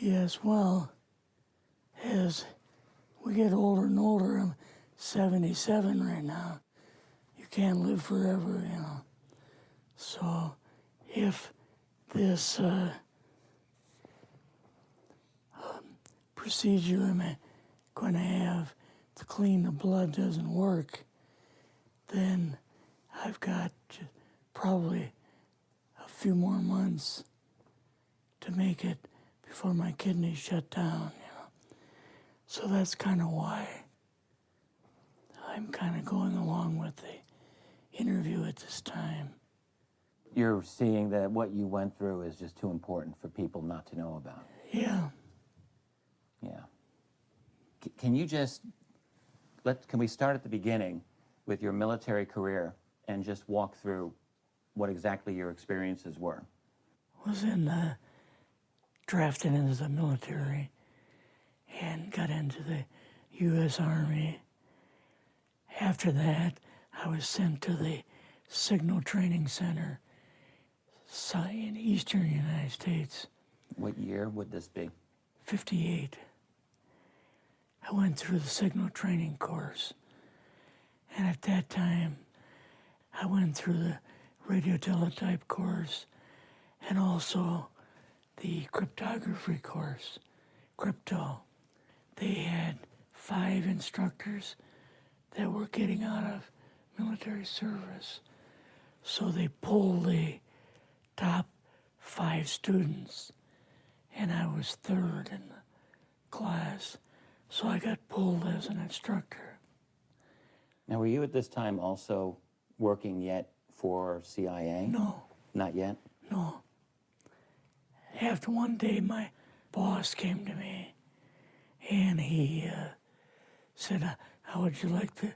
Yes, well, as we get older and older, I'm 77 right now. You can't live forever, you know. So if this procedure I'm going to have to clean the blood doesn't work, then I've got probably a few more months to make it before my kidneys shut down, you know. So that's kind of why I'm kind of going along with the interview at this time. You're seeing that what you went through is just too important for people not to know about. Yeah. Yeah. Can you just, can we start at the beginning with your military career and just walk through what exactly your experiences were? Was drafted into the military and got into the U.S. Army. After that, I was sent to the Signal Training Center in eastern United States. What year would this be? 58. I went through the Signal Training course. And at that time, I went through the radio teletype course and also the cryptography course, crypto. They had 5 instructors that were getting out of military service. So they pulled the top 5 students, and I was 3rd in the class. So I got pulled as an instructor. Now, were you at this time also working yet for CIA? No. Not yet? No. After one day, my boss came to me, and he said, how would you like to,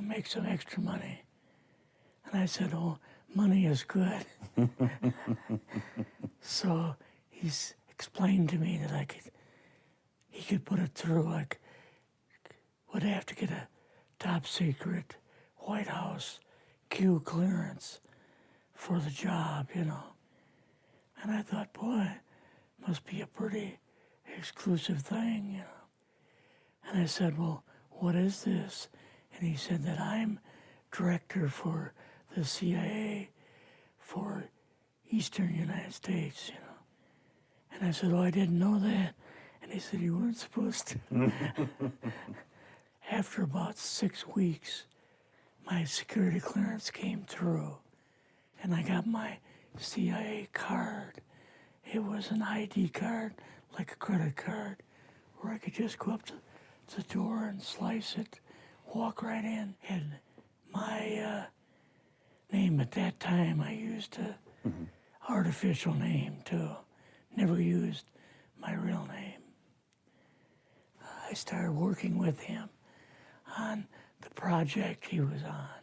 make some extra money? And I said, oh, money is good. So he's explained to me that he could put it through, would have to get a top secret White House Q clearance for the job, And I thought, boy, must be a pretty exclusive thing, And I said, well, what is this? And he said that I'm director for the CIA for Eastern United States, And I said, oh, I didn't know that. And he said, you weren't supposed to. After about 6 weeks, my security clearance came through, and I got my CIA card. It was an ID card, like a credit card, where I could just go up to the door and slice it, walk right in. And my name at that time, I used a artificial name too. Never used my real name. I started working with him on the project he was on,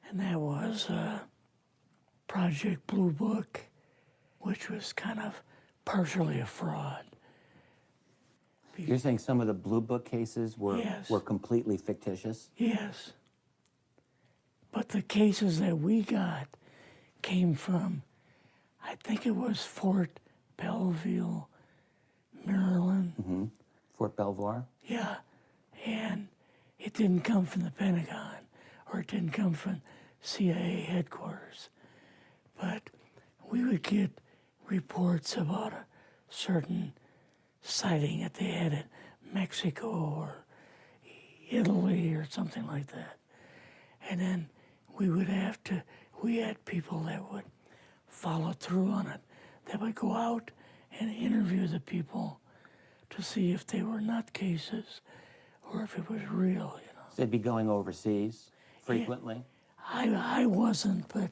and that was Project Blue Book, which was kind of partially a fraud. You're saying some of the Blue Book cases were, Yes. were completely fictitious? Yes. But the cases that we got came from, I think it was Fort Belvoir, Maryland. Fort Belvoir? Yeah, and it didn't come from the Pentagon, or it didn't come from CIA headquarters. But we would get reports about a certain sighting that they had in Mexico or Italy or something like that. And then we had people that would follow through on it, that would go out and interview the people to see if they were nutcases or if it was real, So they'd be going overseas frequently? Yeah, I wasn't, but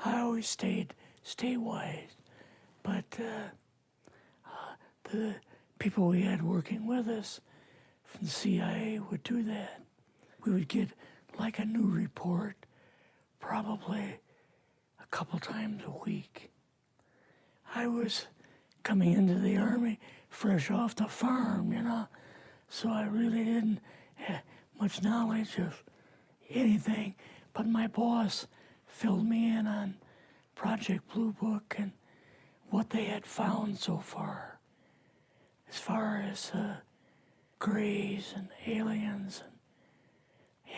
I always stayed statewide. But the people we had working with us from the CIA would do that. We would get like a new report probably a couple times a week. I was coming into the Army fresh off the farm, so I really didn't have much knowledge of anything, but my boss filled me in on Project Blue Book and what they had found so far. as far as grays and aliens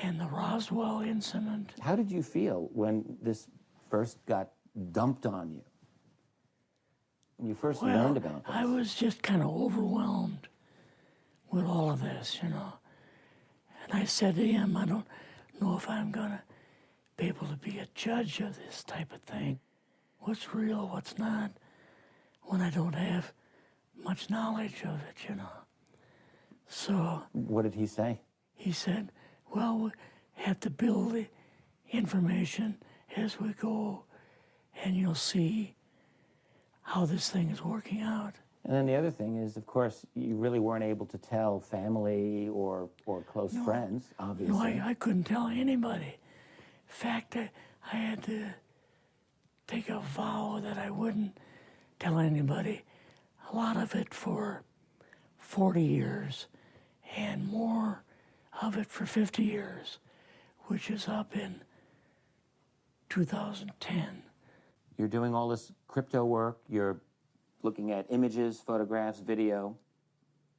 and the Roswell incident. How did you feel when this first got dumped on you? When you first learned about this? I was just kind of overwhelmed with all of this, you know. And I said to him, I don't know if I'm going to be able to be a judge of this type of thing. What's real, what's not, when I don't have much knowledge of it, you know. So... What did he say? He said, well, we have to build the information as we go, and you'll see how this thing is working out. And then the other thing is, of course, you really weren't able to tell family or close friends, obviously. No, I couldn't tell anybody. In fact, I had to take a vow that I wouldn't tell anybody. A lot of it for 40 years, and more of it for 50 years, which is up in 2010. You're doing all this crypto work. You're looking at images, photographs, video.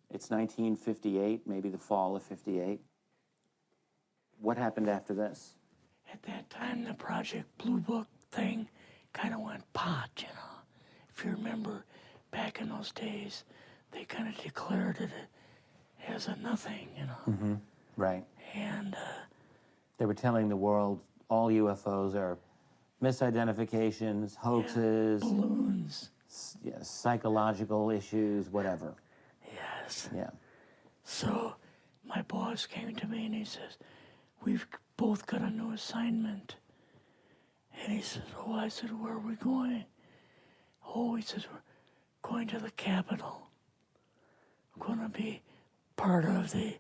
It's 1958, maybe the fall of 58. What happened after this? At that time, the Project Blue Book thing kind of went pot, you know. If you remember, back in those days, they kind of declared it as a nothing, you know. Mm-hmm. Right. And they were telling the world all UFOs are misidentifications, hoaxes, balloons. Psychological issues, whatever. Yes. Yeah. So my boss came to me and he says, we've both got a new assignment. And he says, oh, I said, where are we going? Oh, he says, we're going to the Capitol. We're going to be part of the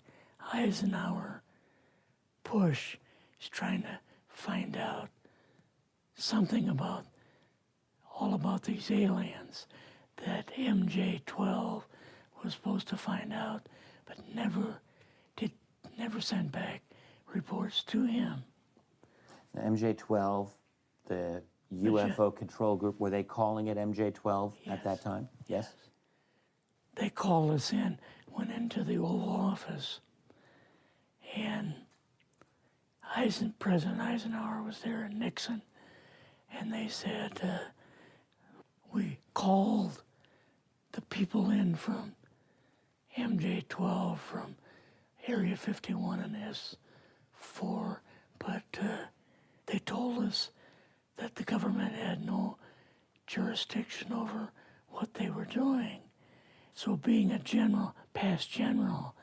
Eisenhower push. He's trying to find out something all about these aliens that MJ-12 was supposed to find out, but never sent back reports to him. The MJ-12, the UFO control group, were they calling it MJ-12 at that time? Yes. They called us in, went into the Oval Office, and President Eisenhower was there and Nixon, and they said, we called the people in from MJ-12 from Area 51 and S4, but they told us that the government had no jurisdiction over what they were doing. So being a past general,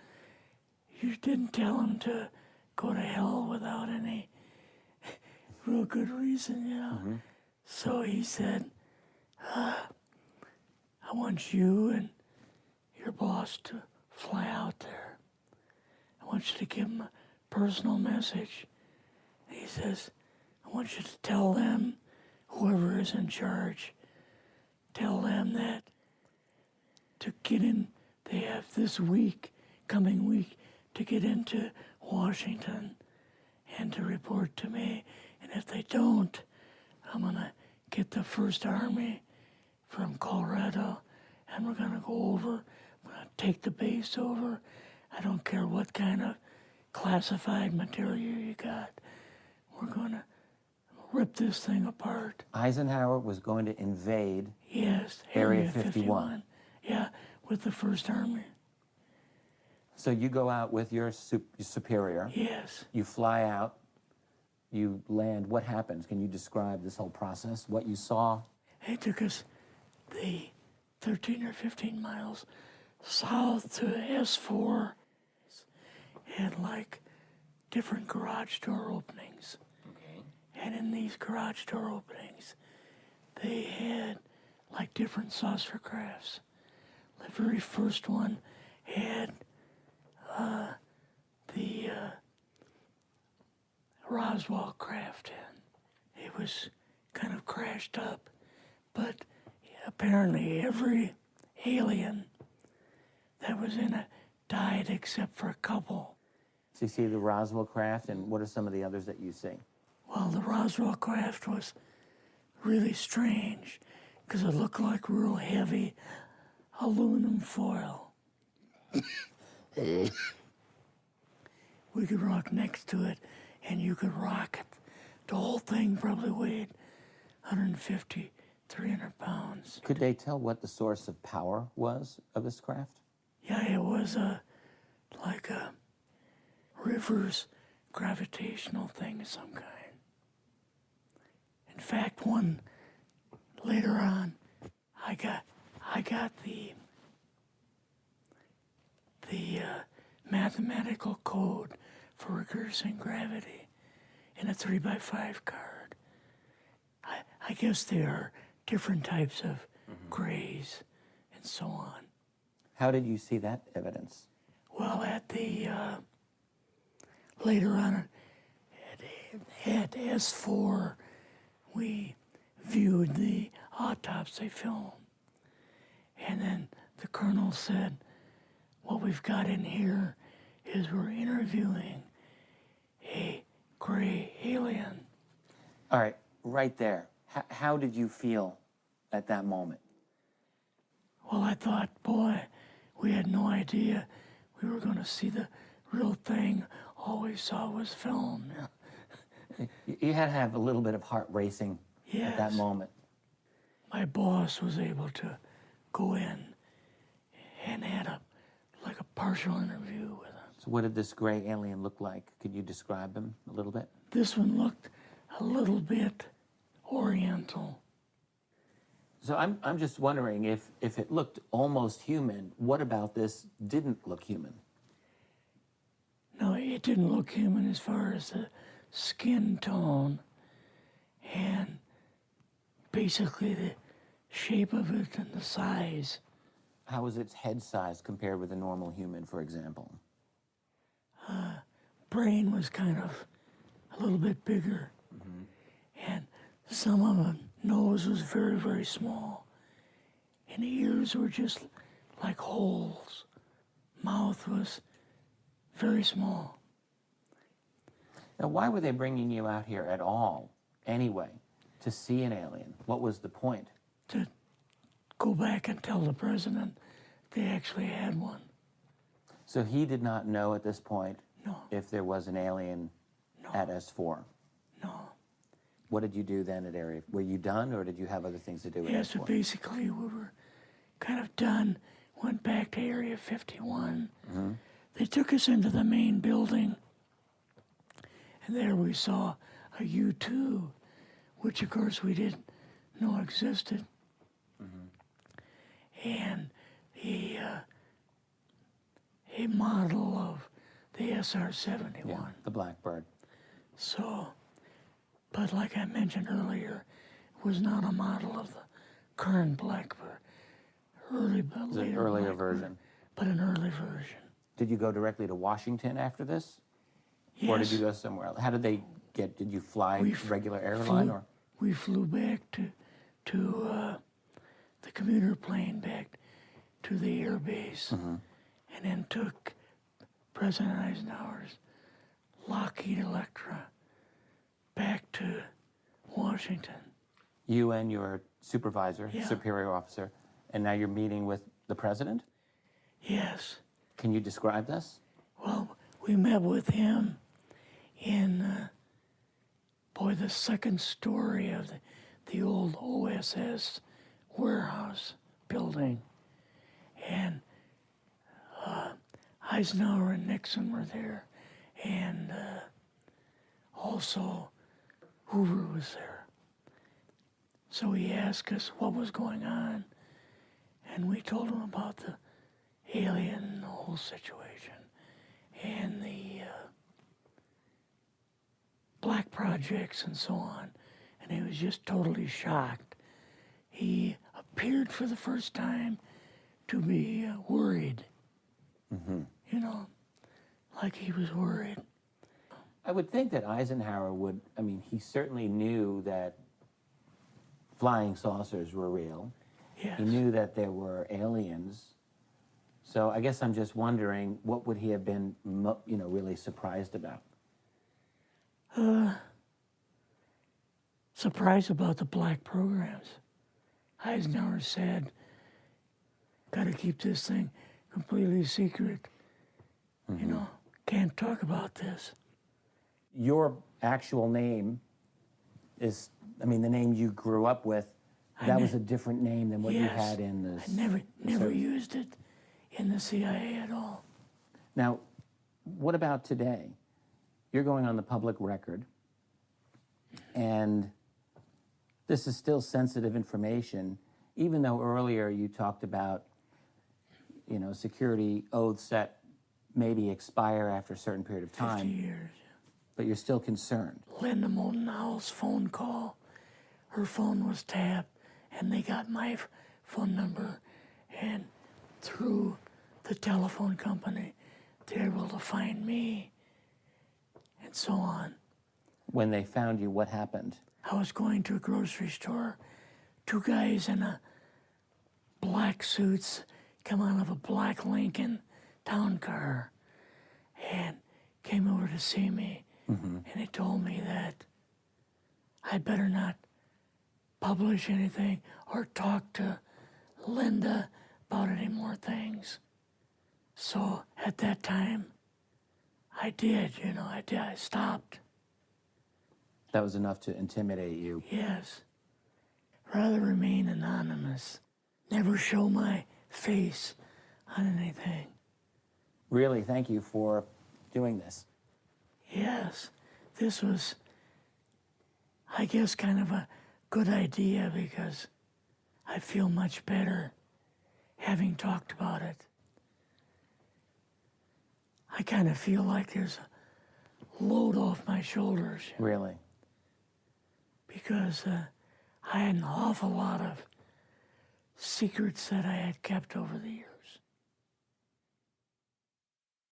you didn't tell them to go to hell without any real good reason, you know. Mm-hmm. So he said, I want you and your boss to fly out there. I want you to give them a personal message. And he says, I want you to tell them, whoever is in charge, tell them that to get in, they have this coming week, to get into Washington and to report to me. And if they don't, I'm going to get the First Army from Colorado, and we're going to go over. We're going to take the base over. I don't care what kind of classified material you got. We're going to rip this thing apart. Eisenhower was going to invade Area 51. Yeah, with the First Army. So you go out with your superior. Yes. You fly out. You land. What happens? Can you describe this whole process, what you saw? It took us the 13 or 15 miles south to S4 and like different garage door openings. Okay. And in these garage door openings, they had like different saucer crafts. The very first one had the Roswell craft in. It was kind of crashed up, but apparently every alien that was in it died except for a couple. So you see the Roswell craft, and what are some of the others that you see? Well, the Roswell craft was really strange because it looked like real heavy aluminum foil. We could rock next to it, and you could rock it. The whole thing probably weighed 150, 300 pounds. Could they tell what the source of power was of this craft? Yeah, it was like a reverse gravitational thing of some kind. In fact, one later on, I got the mathematical code for reversing gravity in a 3x5 card. I guess there are different types of grays and so on. How did you see that evidence? Well, at the later on at S4, we viewed the autopsy film, and then the colonel said, "What we've got in here is we're interviewing a gray alien." All right, right there. How did you feel at that moment? Well, I thought, boy, we had no idea we were going to see the real thing. All we saw was film. You had to have a little bit of heart racing at that Yes. moment. My boss was able to go in and had a partial interview with him. So what did this gray alien look like? Could you describe him a little bit? This one looked a little bit oriental. So I'm just wondering if it looked almost human, what about this didn't look human? No, it didn't look human as far as the skin tone and basically the shape of it and the size. How was its head size compared with a normal human, for example? Brain was kind of a little bit bigger. And some of the nose was very, very small. And the ears were just like holes. Mouth was very small. Now, why were they bringing you out here at all, anyway, to see an alien? What was the point? To go back and tell the president they actually had one. So he did not know at this point No, if there was an alien at S4. no. What did you do then at Area? Were you done, or did you have other things to do at Yeah, so S4? basically we were kind of done, went back to Area 51. They took us into the main building, and there we saw a U-2, which of course we didn't know existed. And a model of the SR-71. Yeah, the Blackbird. So, but like I mentioned earlier, it was not a model of the current Blackbird, It's an later earlier Blackbird, version. but an early version. Did you go directly to Washington after this? Yes. Or did you go somewhere else? How did they get, did you fly regular airline or? We flew back to the commuter plane back to the air base, and then took President Eisenhower's Lockheed Electra back to Washington. You and your supervisor, Yeah. superior officer, and now you're meeting with the president? Yes. Can you describe this? Well, we met with him in, the second story of the old OSS warehouse building. And Eisenhower and Nixon were there, and also Hoover was there. So he asked us what was going on, and we told him about the alien and the whole situation, and the black projects and so on, and he was just totally shocked. He appeared for the first time to be worried, like he was worried. I would think that Eisenhower would, he certainly knew that flying saucers were real. Yes. He knew that there were aliens. So I guess I'm just wondering, what would he have been, really surprised about? Surprised about the black programs. Eisenhower said, got to keep this thing completely secret. You know, can't talk about this. Your actual name is, I mean, the name you grew up with, that was a different name than what you Yes. had in the... I never used it in the CIA at all. Now, what about today? You're going on the public record, and this is still sensitive information, even though earlier you talked about, you know, security oaths that maybe expire after a certain period of 50 time, years. but you're still concerned. Linda Moldenhauer's phone call, her phone was tapped, and they got my phone number, and through the telephone company, they were able to find me, and so on. When they found you, what happened? I was going to a grocery store. Two guys in a black suits come out of a black Lincoln town car and came over to see me. And they told me that I better not publish anything or talk to Linda about any more things. So at that time, I did, you know, I stopped. That was enough to intimidate you. Yes. Rather remain anonymous. Never show my face on anything. Really, thank you for doing this. Yes, this was, I guess, kind of a good idea because I feel much better having talked about it. I kind of feel like there's a load off my shoulders Really? because I had an awful lot of secrets that I had kept over the years.